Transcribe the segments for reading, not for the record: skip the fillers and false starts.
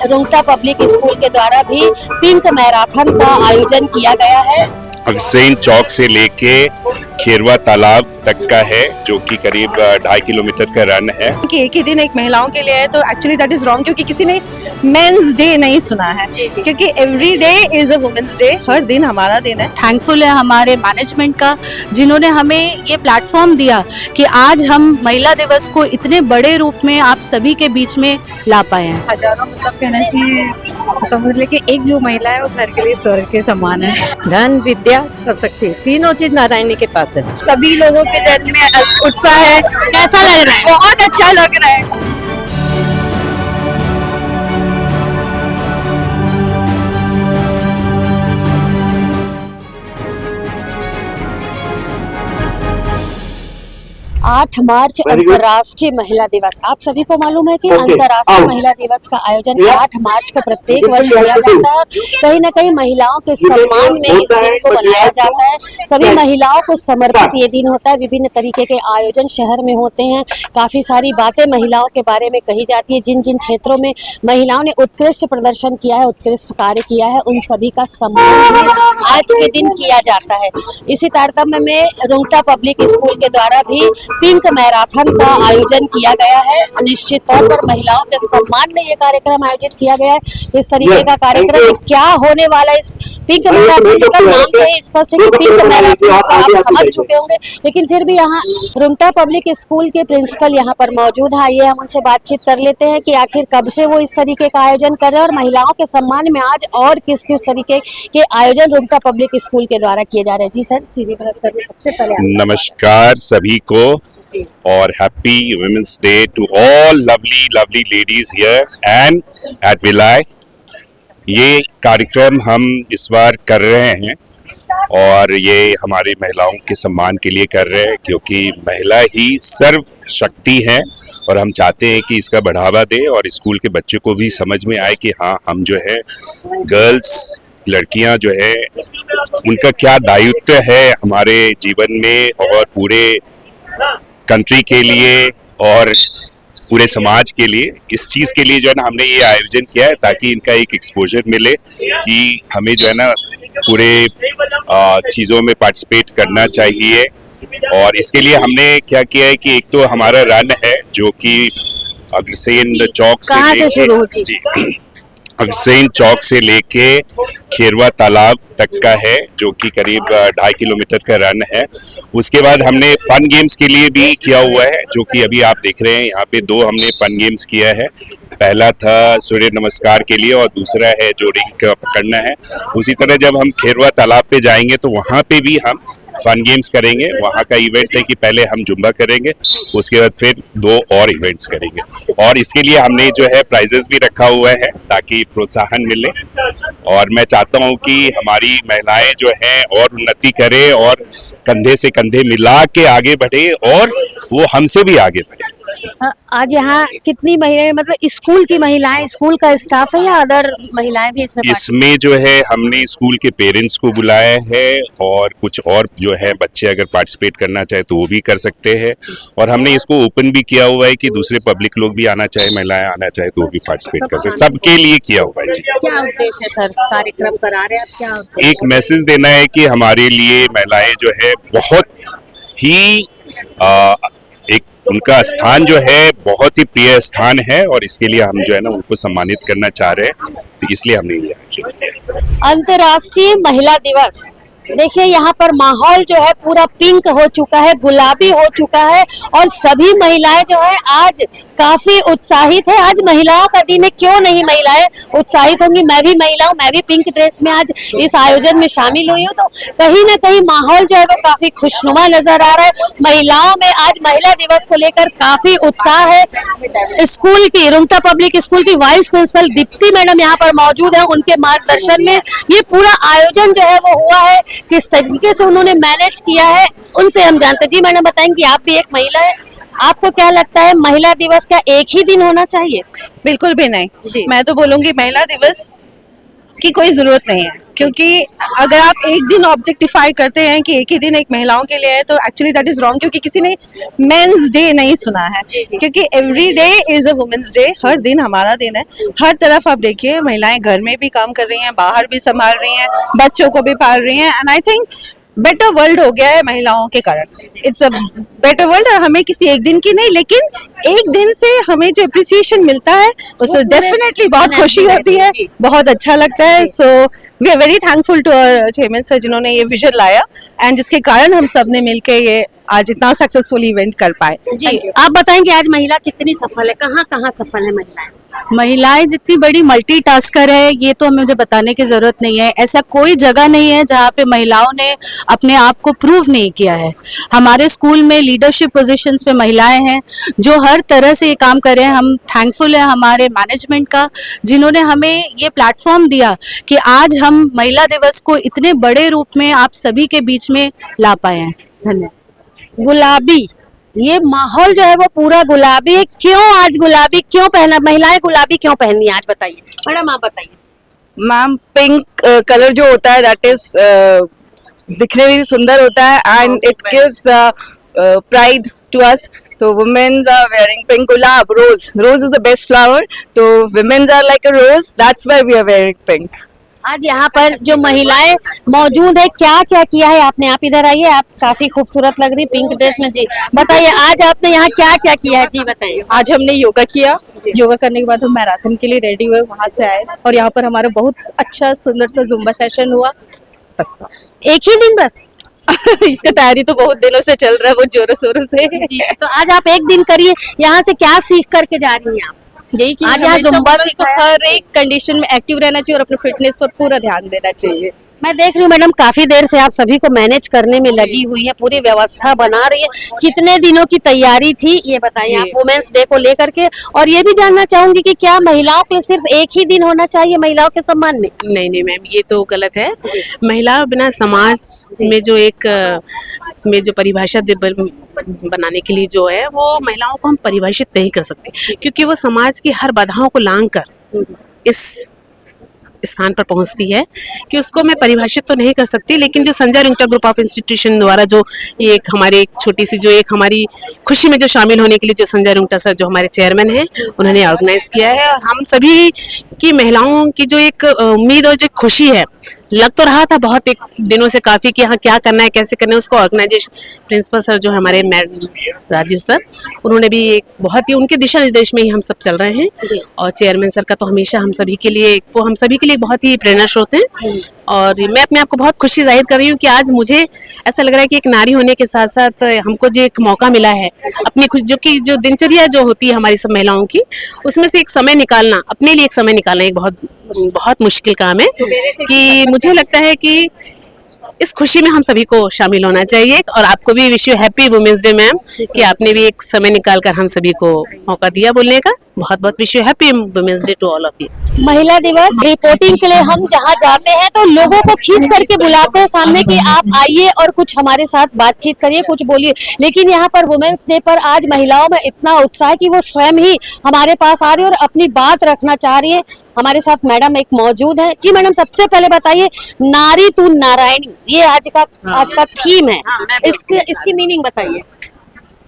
Rungta public school के द्वारा भी पिंक मैराथन का आयोजन किया गया है। अगसेन चौक से लेके खेरवा तालाब तक का है, जो कि करीब 2.5 किलोमीटर का रन है। कि एक ही दिन एक महिलाओं के लिए है तो एक्चुअली दैट इज रॉन्ग, क्योंकि किसी ने मेंस डे नहीं सुना है, क्योंकि every day is a women's day, हर दिन हमारा दिन है। थैंकफुल है हमारे मैनेजमेंट का, जिन्होंने हमें ये प्लेटफॉर्म दिया कि आज हम महिला दिवस को इतने बड़े रूप में आप सभी के बीच में ला पाए हैं। हजारों मतलब कहना चाहिए, समझ ले कि एक जो महिला है वो घर के लिए स्वर्ग के समान है। धन विद्या और शक्ति तीनों चीज नारायणी के पास है। सभी लोगों के दिल में उत्साह है। कैसा लग रहा है? बहुत अच्छा लग रहा है। आठ मार्च अंतर्राष्ट्रीय महिला दिवस। आप सभी को मालूम है कि अंतर्राष्ट्रीय महिला दिवस का आयोजन 8 मार्च को प्रत्येक वर्ष किया जाता है और कहीं न कहीं महिलाओं के सम्मान में इस दिन को बनाया जाता है। सभी महिलाओं को समर्पित ये दिन होता है। विभिन्न तरीके के आयोजन शहर में होते हैं। काफी सारी बातें महिलाओं के बारे में कही जाती है। जिन जिन क्षेत्रों में महिलाओं ने उत्कृष्ट प्रदर्शन किया है, उत्कृष्ट कार्य किया है, उन सभी का सम्मान भी आज के दिन किया जाता है। इसी तारतम्य में रुंगटा पब्लिक स्कूल के द्वारा भी पिंक मैराथन का आयोजन किया गया है। निश्चित तौर पर महिलाओं के सम्मान में ये कार्यक्रम आयोजित किया गया है। इस तरीके का कार्यक्रम क्या होने वाला है, इस पिंक मैराथन का नाम से ही स्पष्ट है कि पिंक मैराथन आप समझ चुके होंगे, लेकिन फिर भी यहाँ रुंगटा पब्लिक स्कूल के प्रिंसिपल यहाँ पर मौजूद है। आइए हम उनसे बातचीत कर लेते हैं कि आखिर कब से वो इस तरीके का आयोजन कर रहे हैं और महिलाओं के सम्मान में आज और किस किस तरीके के आयोजन रुंगटा पब्लिक स्कूल के द्वारा किए जा रहे हैं। जी सर, सीजी भास्कर जी, सबसे पहले नमस्कार सभी को और happy women's day to all lovely ladies here and at Bhilai. ये कार्यक्रम हम इस बार कर रहे हैं और ये हमारे महिलाओं के सम्मान के लिए कर रहे हैं, क्योंकि महिला ही सर्व शक्ति है और हम चाहते हैं कि इसका बढ़ावा दें और स्कूल के बच्चों को भी समझ में आए कि हाँ, हम जो है गर्ल्स लड़कियां जो है उनका क्या दायित्व है हमारे जीवन में और पूरे कंट्री के लिए और पूरे समाज के लिए। इस चीज़ के लिए जो है ना हमने ये आयोजन किया है, ताकि इनका एक एक्सपोजर मिले कि हमें जो है ना पूरे चीज़ों में पार्टिसिपेट करना चाहिए। और इसके लिए हमने क्या किया है कि एक तो हमारा रन है जो कि अगसेन चौक से अगसेन चौक से लेके खेरवा तालाब तक का है, जो कि करीब 2.5 किलोमीटर का रन है। उसके बाद हमने फन गेम्स के लिए भी किया हुआ है, जो कि अभी आप देख रहे हैं यहाँ पे 2 हमने फन गेम्स किया है। पहला था सूर्य नमस्कार के लिए और दूसरा है जो रिंग पकड़ना है। उसी तरह जब हम खेरवा तालाब पे जाएंगे तो वहाँ पे भी हम फन गेम्स करेंगे। वहाँ का इवेंट है कि पहले हम जुम्बा करेंगे, उसके बाद फिर 2 और इवेंट्स करेंगे और इसके लिए हमने जो है प्राइजेस भी रखा हुआ है ताकि प्रोत्साहन मिले। और मैं चाहता हूँ कि हमारी महिलाएं जो हैं और उन्नति करें और कंधे से कंधे मिला के आगे बढ़े और वो हमसे भी आगे बढ़े। आज यहाँ कितनी महिलाएं, मतलब स्कूल की महिलाएं, स्कूल का स्टाफ है या अदर महिलाएं भी इसमें जो है हमने स्कूल के पेरेंट्स को बुलाया है और कुछ और जो है बच्चे अगर पार्टिसिपेट करना चाहे तो वो भी कर सकते हैं। और हमने इसको ओपन भी किया हुआ है कि दूसरे पब्लिक लोग भी आना चाहे, महिलाएं आना चाहे तो वो भी पार्टिसिपेट कर सकते, सबके लिए किया हुआ है। जी, क्या उद्देश्य है सर कार्यक्रम करा रहे हैं? क्या उद्देश्य? एक मैसेज देना है कि हमारे लिए महिलाएं जो है बहुत ही उनका स्थान जो है बहुत ही प्रिय स्थान है और इसके लिए हम जो है ना उनको सम्मानित करना चाह रहे हैं, तो इसलिए हमने ये आयोजन किया। अंतर्राष्ट्रीय महिला दिवस, देखिए यहाँ पर माहौल जो है पूरा पिंक हो चुका है, गुलाबी हो चुका है और सभी महिलाएं जो है आज काफी उत्साहित है। आज महिलाओं का दिन है, क्यों नहीं महिलाएं उत्साहित होंगी। मैं भी महिला हूँ, मैं भी पिंक ड्रेस में आज इस आयोजन में शामिल हुई हूँ, तो कहीं ना कहीं माहौल जो है वो काफी खुशनुमा नजर आ रहा है। महिलाओं में आज महिला दिवस को लेकर काफी उत्साह है। स्कूल की रुंगटा पब्लिक स्कूल की वाइस प्रिंसिपल दीप्ति मैडम यहाँ पर मौजूद है। उनके मार्गदर्शन में ये पूरा आयोजन जो है वो हुआ है, किस तरीके से उन्होंने मैनेज किया है उनसे हम जानते हैं। जी मैडम, बताएंगे आप भी एक महिला है, आपको क्या लगता है महिला दिवस का एक ही दिन होना चाहिए? बिल्कुल भी नहीं। मैं तो बोलूंगी महिला दिवस की कोई जरूरत नहीं है। क्योंकि अगर आप एक दिन ऑब्जेक्टिफाई करते हैं कि एक ही दिन एक महिलाओं के लिए है तो एक्चुअली दैट इज रॉन्ग, क्योंकि किसी ने मेंस डे नहीं सुना है, क्योंकि every day is a women's day. हर दिन हमारा दिन है। हर तरफ आप देखिए महिलाएं घर में भी काम कर रही हैं, बाहर भी संभाल रही हैं, बच्चों को भी पाल रही हैं, and I think better world हो गया है महिलाओं के कारण। It's a better world. और हमें किसी एक दिन की नहीं, लेकिन एक दिन से हमें जो अप्रिसिएशन मिलता है उससे डेफिनेटली बहुत खुशी होती है, बहुत अच्छा लगता है। So we are very thankful to our chairman sir जिन्होंने ये विजन लाया एंड जिसके कारण हम सब ने मिलकर ये आज इतना सक्सेसफुल इवेंट कर पाए। जी, आप बताएंगे आज महिला कितनी सफल है, कहाँ कहाँ सफल है महिलाएं? महिलाएं जितनी बड़ी मल्टीटास्कर है ये तो मुझे बताने की जरूरत नहीं है। ऐसा कोई जगह नहीं है जहाँ पे महिलाओं ने अपने आप को प्रूव नहीं किया है। हमारे स्कूल में लीडरशिप पोजीशंस पे महिलाएं हैं जो हर तरह से ये काम कर रहे हैं। हम थैंकफुल है हमारे मैनेजमेंट का जिन्होंने हमें ये प्लेटफॉर्म दिया कि आज हम महिला दिवस को इतने बड़े रूप में आप सभी के बीच में ला पाए हैं। धन्यवाद। गुलाबी, ये माहौल जो है वो पूरा गुलाबी है। क्यों आज गुलाबी क्यों पहना, महिलाएं गुलाबी क्यों पहनी आज बताइए मैडम, आप बताइए। मैम पिंक कलर जो होता है दैट इज दिखने में भी सुंदर होता है and it gives the pride to us. तो वुमेन्स आर वेयरिंग पिंक। गुलाब, rose is the best flower, तो women's are like a rose, that's why we are wearing pink. आज यहाँ पर जो महिलाएं मौजूद है, क्या क्या किया है आपने? आप इधर आइए, आप काफी खूबसूरत लग रही पिंक ड्रेस में। जी बताइए आज आपने यहाँ क्या क्या किया है? जी बताइए। आज हमने योगा किया, योगा करने के बाद हम मैराथन के लिए रेडी हुए, वहाँ से आए और यहाँ पर हमारा बहुत अच्छा सुंदर सा जुम्बा सेशन हुआ। बस एक ही दिन बस? इसका तैयारी तो बहुत दिनों से चल रहा है, बहुत जोरों शोरों से। तो आज आप एक दिन करिए, यहाँ से क्या सीख करके जा रही हैं आप? यही कि आज यहाँ जुम्बा को हर एक कंडीशन में एक्टिव रहना चाहिए और अपने फिटनेस पर पूरा ध्यान देना चाहिए। मैं देख रही हूँ मैडम काफी देर से आप सभी को मैनेज करने में लगी हुई है, पूरी व्यवस्था बना रही है। कितने दिनों की तैयारी थी ये बताइए आप वुमेन्स डे को लेकर के? और ये भी जानना चाहूंगी कि क्या महिलाओं के लिए सिर्फ एक ही दिन होना चाहिए महिलाओं के सम्मान में? नहीं मैम, ये तो गलत है। महिला बिना समाज में जो परिभाषा बनाने के लिए जो है वो महिलाओं को हम परिभाषित नहीं कर सकते, क्योंकि वो समाज की हर बाधाओं को लांघ कर इस स्थान पर पहुंचती है कि उसको मैं परिभाषित तो नहीं कर सकती। लेकिन जो Sanjay Rungta group of institution द्वारा जो ये एक हमारी एक छोटी सी जो एक हमारी खुशी में जो शामिल होने के लिए जो संजय रुंगटा सर जो हमारे चेयरमैन हैं उन्होंने ऑर्गेनाइज किया है, और हम सभी की महिलाओं की जो एक उम्मीद और जो खुशी है, लग तो रहा था बहुत एक दिनों से काफी कि हाँ क्या करना है कैसे करना है, उसको ऑर्गेनाइजेशन प्रिंसिपल सर जो हमारे राजीव सर उन्होंने भी एक बहुत ही उनके दिशा निर्देश में ही हम सब चल रहे हैं। और चेयरमैन सर का तो हमेशा हम सभी के लिए बहुत ही प्रेरणा स्रोत हैं। और मैं अपने आप को बहुत खुशी जाहिर कर रही हूँ कि आज मुझे ऐसा लग रहा है कि एक नारी होने के साथ साथ हमको जो एक मौका मिला है अपनी खुशी जो दिनचर्या जो होती है हमारी सब महिलाओं की, उसमें से एक समय निकालना, अपने लिए एक समय निकालना एक बहुत मुश्किल काम है। कि मुझे लगता है कि इस खुशी में हम सभी को शामिल होना चाहिए। और आपको भी wish you happy women's day ma'am, कि आपने भी एक समय निकाल कर हम सभी को मौका दिया बोलने का। बहुत बहुत wish you happy women's day to all of you. महिला दिवस रिपोर्टिंग के लिए हम जहाँ जाते हैं तो लोगों को खींच करके बुलाते हैं सामने कि आप आइए और कुछ हमारे साथ बातचीत करिए, कुछ बोलिए। लेकिन यहाँ पर वुमेन्स डे पर आज महिलाओं में इतना उत्साह है कि वो स्वयं ही हमारे पास आ रही है और अपनी बात रखना चाह रही है। हमारे साथ मैडम एक मौजूद है। जी मैडम, सबसे पहले बताइए, नारी तू नारायणी ये आज का थीम है, इसकी मीनिंग बताइए।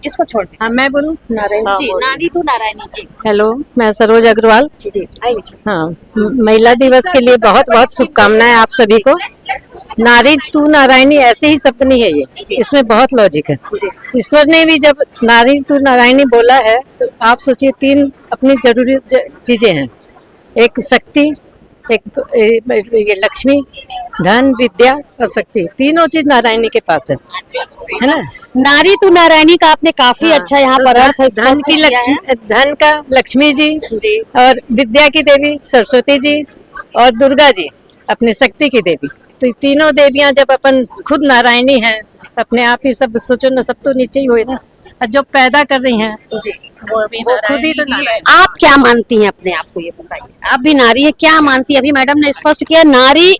इसको छोड़ दे। हाँ मैं बोलूँ? नारायणी जी, नारी तू नारायणी जी। हेलो, मैं सरोज अग्रवाल। जी आइए। हाँ, महिला दिवस के लिए बहुत बहुत शुभकामनाएं आप सभी को। नारी तू नारायणी ऐसे ही शब्द नहीं है ये, इसमें बहुत लॉजिक है। ईश्वर ने भी जब नारी तू नारायणी बोला है तो आप सोचिए तीन अपनी जरूरी चीजें हैं, एक शक्ति, एक ये लक्ष्मी, धन, विद्या और शक्ति, तीनों चीज नारायणी के पास है ना। नारी तू नारायणी का आपने काफी अच्छा यहाँ पर अर्थ धन की लक्ष्मी, धन का लक्ष्मी जी और विद्या की देवी सरस्वती जी और दुर्गा जी अपनी शक्ति की देवी। तो तीनों देवियां जब अपन खुद नारायणी हैं, अपने आप ही सब सोचो ना, सब तो नीचे ही हुए ना, और जो पैदा कर रही हैं वो खुद ही तो नारायण। आप क्या मानती हैं अपने आप को, ये बताइए। आप भी नारी है, क्या मानती है? अभी मैडम ने स्पष्ट किया नारी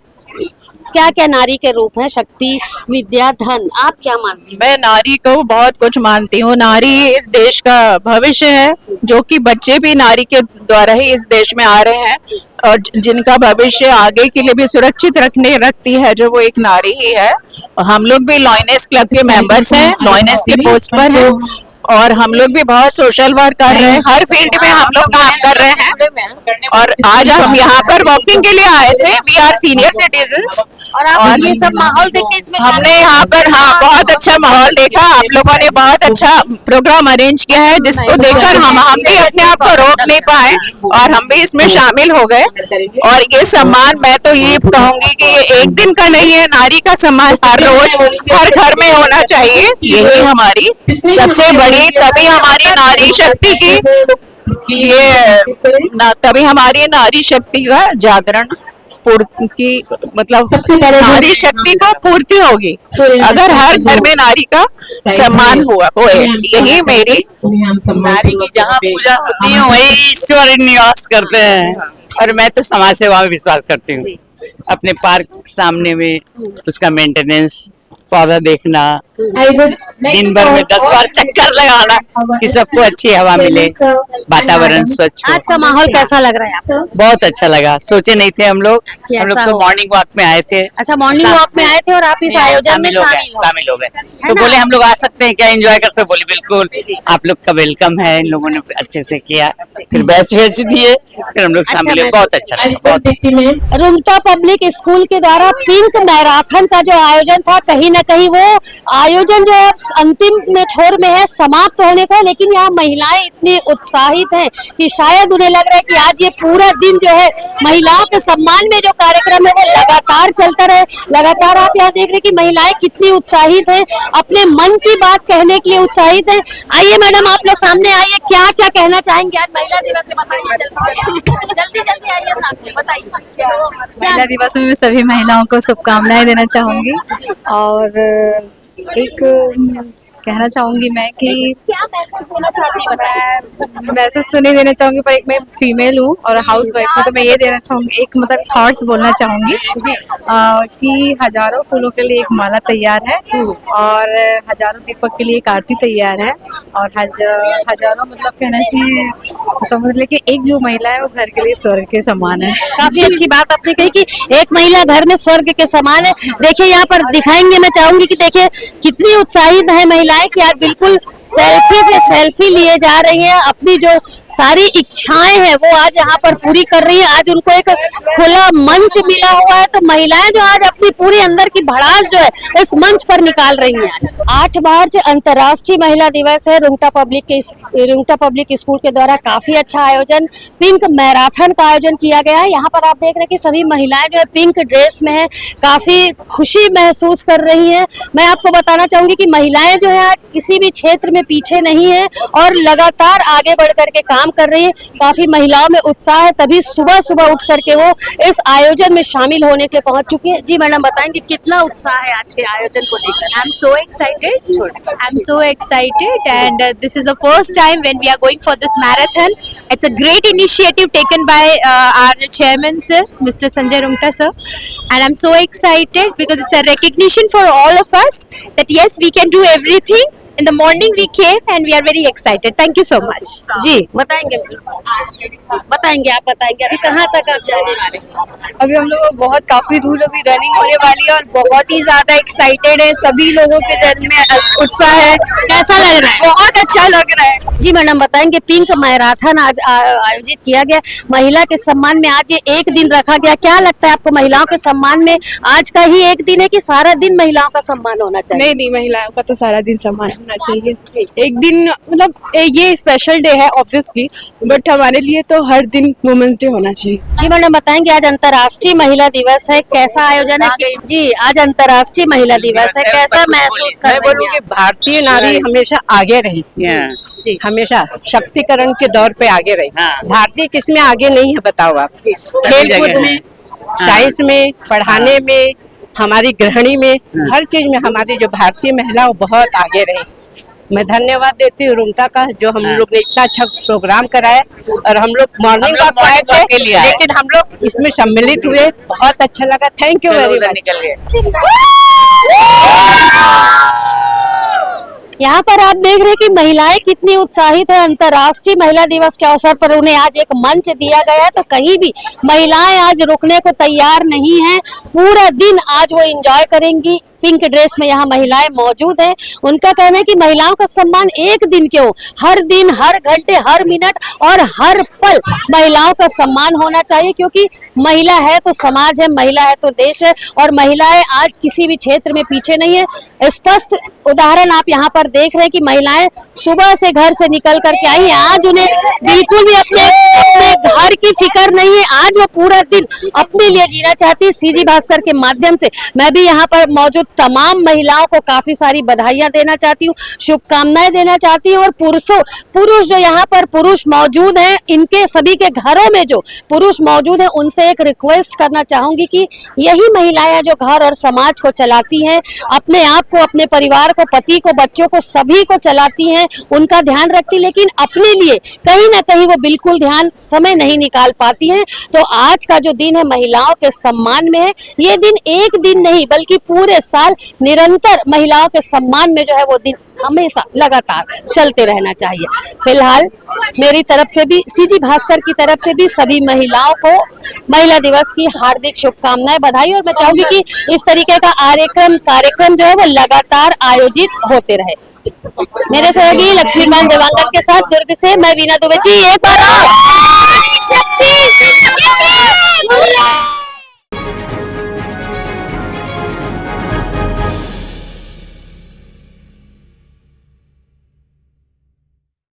क्या क्या नारी के रूप हैं? शक्ति, विद्या, धन, आप क्या मानती हैं? मैं नारी को बहुत कुछ मानती हूँ। नारी इस देश का भविष्य है, जो कि बच्चे भी नारी के द्वारा ही इस देश में आ रहे हैं, और जिनका भविष्य आगे के लिए भी सुरक्षित रखती है, जो वो एक नारी ही है। हम लोग भी लॉयनेस क्लब के मेंबर्स हैं, लॉयनेस के पोस्ट पर हैं, और हम लोग भी बहुत सोशल वर्क कर रहे हैं, हर फील्ड में हम लोग काम कर रहे हैं। और आज हम यहाँ पर वॉकिंग के लिए आए थे। वी आर सीनियर सिटीजन्स, और आप ये सब माहौल देख के इसमें हमने यहाँ पर बहुत अच्छा माहौल देखा। आप लोगों ने बहुत अच्छा प्रोग्राम अरेंज किया है, जिसको देखकर हम भी अपने आप को रोक नहीं पाए और हम भी इसमें शामिल हो गए। और ये सम्मान, मैं तो ये कहूंगी कि ये एक दिन का नहीं है, नारी का सम्मान हर रोज हर घर में होना चाहिए। यही हमारी सबसे बड़ी, तभी हमारी नारी शक्ति तभी हमारी नारी शक्ति का जागरण पूर्ति की, मतलब नारी शक्ति को पूर्ति होगी अगर हर घर में नारी का सम्मान होए। यही मेरी, नारी की जहाँ पूजा होती है वही ईश्वर निवास करते हैं। और मैं तो समाज सेवा में विश्वास करती हूँ। अपने पार्क सामने में उसका मेंटेनेंस, पौधा देखना, दिन भर में 10 बार चक्कर लगाना कि सबको अच्छी हवा मिले, वातावरण स्वच्छ हो। आज का माहौल कैसा लग रहा है आपको? बहुत अच्छा लगा, सोचे नहीं थे हम लोग तो मॉर्निंग वॉक में आए थे। अच्छा, मॉर्निंग वॉक में आए थे और आप इस आयोजन में शामिल हो गए। तो बोले हम लोग आ सकते हैं क्या, एंजॉय कर सकते? बोले बिल्कुल, आप लोग का वेलकम है। इन लोगों ने अच्छे से किया, फिर बैच दिए, फिर हम लोग शामिल हुए। बहुत अच्छा लगा, बहुत। रुंगटा पब्लिक स्कूल के द्वारा पिंक मैराथन का जो आयोजन था, कहीं न कहीं वो आयोजन जो है अंतिम में छोर में है, समाप्त होने का। लेकिन यहाँ महिलाएं इतनी उत्साहित हैं कि शायद उन्हें लग रहा है कि आज ये पूरा दिन जो है महिलाओं के सम्मान में जो कार्यक्रम है वो लगातार चलता रहे। लगातार आप यहाँ देख रहे हैं कि महिलाएं कितनी उत्साहित हैं, अपने मन की बात कहने के लिए उत्साहित हैं। आइए मैडम, आप लोग सामने आइए, क्या क्या कहना चाहेंगे आज महिला दिवस है? बताइए, जल्दी जल्दी आइए सामने, बताइए। महिला दिवस में मैं सभी महिलाओं को शुभकामनाएं देना चाहूंगी, और एक कहना चाहूंगी मैं कि क्या मैसेज देना चाहती हैं? मैं मैसेज तो नहीं देना चाहूंगी, पर एक मैं फीमेल हूँ और हाउस वाइफ हूँ, तो मैं ये देना चाहूंगी, एक मतलब थॉट्स बोलना चाहूंगी कि हजारों फूलों के लिए एक माला तैयार है, और हजारों दीपक के लिए एक आरती तैयार है, और हजारों मतलब कहना चाहिए, समझ ले कि एक जो महिला है वो घर के लिए स्वर्ग के समान है। काफी अच्छी बात आपने कही कि एक महिला घर में स्वर्ग के समान है। देखिए यहाँ पर दिखाएंगे, मैं चाहूंगी कि देखिए कितनी उत्साहित है महिलाएं कि आज बिल्कुल सेल्फी पे सेल्फी लिए जा रही हैं। अपनी जो सारी इच्छाएं हैं वो आज यहाँ पर पूरी कर रही हैं। आज उनको एक खुला मंच मिला हुआ है, तो महिलाएं जो आज अपनी पूरी अंदर की भड़ास जो है इस मंच पर निकाल रही हैं। आज 8 मार्च अंतर्राष्ट्रीय महिला दिवस है। रुंगटा पब्लिक स्कूल के द्वारा काफी अच्छा आयोजन, पिंक मैराथन का आयोजन किया गया है। यहाँ पर आप देख रहे हैं कि सभी महिलाएं जो है पिंक ड्रेस में है, काफी खुशी महसूस कर रही हैं। मैं आपको बताना चाहूंगी कि महिलाएं जो है आज किसी भी क्षेत्र में पीछे नहीं है और लगातार आगे बढ़ करके काम कर रही है। काफी महिलाओं में उत्साह है, तभी सुबह सुबह उठ करके वो इस आयोजन में शामिल होने के लिए पहुंच चुकी है। जी मैडम, बताएंगे कितना उत्साह है आज के आयोजन को लेकर? I'm so excited and this is the first time when we are going for this marathon. It's a great initiative taken by our chairman sir, Mr. Sanjay Rungta sir, and I'm so excited because it's a recognition for all of us that yes, we can do everything. In the morning we came and we are very excited. Thank you so much. जी बताएंगे आप बताएंगे अभी कहाँ तक आप जाने वाले? अभी हम लोग बहुत काफी दूर अभी रनिंग होने वाली है और बहुत ही ज्यादा एक्साइटेड है। सभी लोगों के दिल में उत्साह है। कैसा लग रहा है? बहुत अच्छा लग रहा है। जी मैडम, बताएंगे पिंक मैराथन आज आयोजित किया गया, महिला के सम्मान में आज ये एक दिन रखा गया। क्या लगता है आपको, महिलाओं के सम्मान में आज का ही एक दिन है कि सारा दिन महिलाओं का सम्मान होना चाहिए? नहीं, महिलाओं का तो सारा दिन सम्मान होना चाहिए। एक दिन मतलब ये स्पेशल डे है ऑब्वियसली, बट हमारे लिए तो हर दिन वुमेन्स डे होना चाहिए। जी मैडम, बताएंगे आज अंतर्राष्ट्रीय महिला दिवस है, कैसा आयोजन है? जी आज अंतर्राष्ट्रीय महिला दिवस है, कैसा महसूस कर रही हैं? भारतीय नारी हमेशा आगे रही, हमेशा शक्तिकरण के दौर पे आगे रही। भारतीय किस में आगे नहीं है बताओ आप? खेल कूद में, साइंस में, पढ़ाने में, हमारी गृहिणी में, हर चीज में हमारी जो भारतीय महिला वो बहुत आगे रही। मैं धन्यवाद देती हूँ रुंगटा का, जो हम लोग ने इतना अच्छा प्रोग्राम कराया। और हम लोग मॉर्निंग वॉक आए थे, लेकिन हम लोग इसमें सम्मिलित हुए, बहुत अच्छा लगा। Thank you very much. निकल गए। यहाँ पर आप देख रहे हैं कि महिलाएं कितनी उत्साहित है। अंतर्राष्ट्रीय महिला दिवस के अवसर पर उन्हें आज एक मंच दिया गया है, तो कहीं भी महिलाएं आज रुकने को तैयार नहीं हैं। पूरा दिन आज वो एंजॉय करेंगी। पिंक ड्रेस में यहाँ महिलाएं मौजूद हैं। उनका कहना है कि महिलाओं का सम्मान एक दिन क्यों, हर दिन, हर घंटे, हर मिनट और हर पल महिलाओं का सम्मान होना चाहिए, क्योंकि महिला है तो समाज है, महिला है तो देश है, और महिलाएं आज किसी भी क्षेत्र में पीछे नहीं है। स्पष्ट उदाहरण आप यहाँ पर देख रहे हैं कि महिलाएं सुबह से घर से निकल करके आई हैं। आज उन्हें बिल्कुल भी अपने घर की फिक्र नहीं है। आज वो पूरा दिन अपने लिए जीना चाहती है। सीजी भास्कर के माध्यम से मैं भी यहाँ पर मौजूद तमाम महिलाओं को काफी सारी बधाइयां देना चाहती हूँ, शुभकामनाएं देना चाहती हूँ। और पुरुष जो यहाँ पर पुरुष मौजूद हैं, इनके सभी के घरों में जो पुरुष मौजूद हैं, उनसे एक रिक्वेस्ट करना चाहूंगी कि यही महिलाएं जो घर और समाज को चलाती हैं, अपने आप को, अपने परिवार को, पति को, बच्चों को, सभी को चलाती हैं, उनका ध्यान रखती, लेकिन अपने लिए कहीं ना कहीं वो बिल्कुल ध्यान, समय नहीं निकाल पाती हैं। तो आज का जो दिन है महिलाओं के सम्मान में है। ये दिन एक दिन नहीं बल्कि पूरे साल निरंतर महिलाओं के सम्मान में जो है वो दिन हमेशा लगातार चलते रहना चाहिए। फिलहाल मेरी तरफ से भी, सीजी भास्कर की तरफ से भी सभी महिलाओं को महिला दिवस की हार्दिक शुभकामनाएं, बधाई। और मैं चाहूंगी कि इस तरीके का कार्यक्रम जो है वो लगातार आयोजित होते रहे। मेरे सहयोगी लक्ष्मीकांत देवांगन के साथ दुर्ग से मैं वीना दुबे जी। एक बार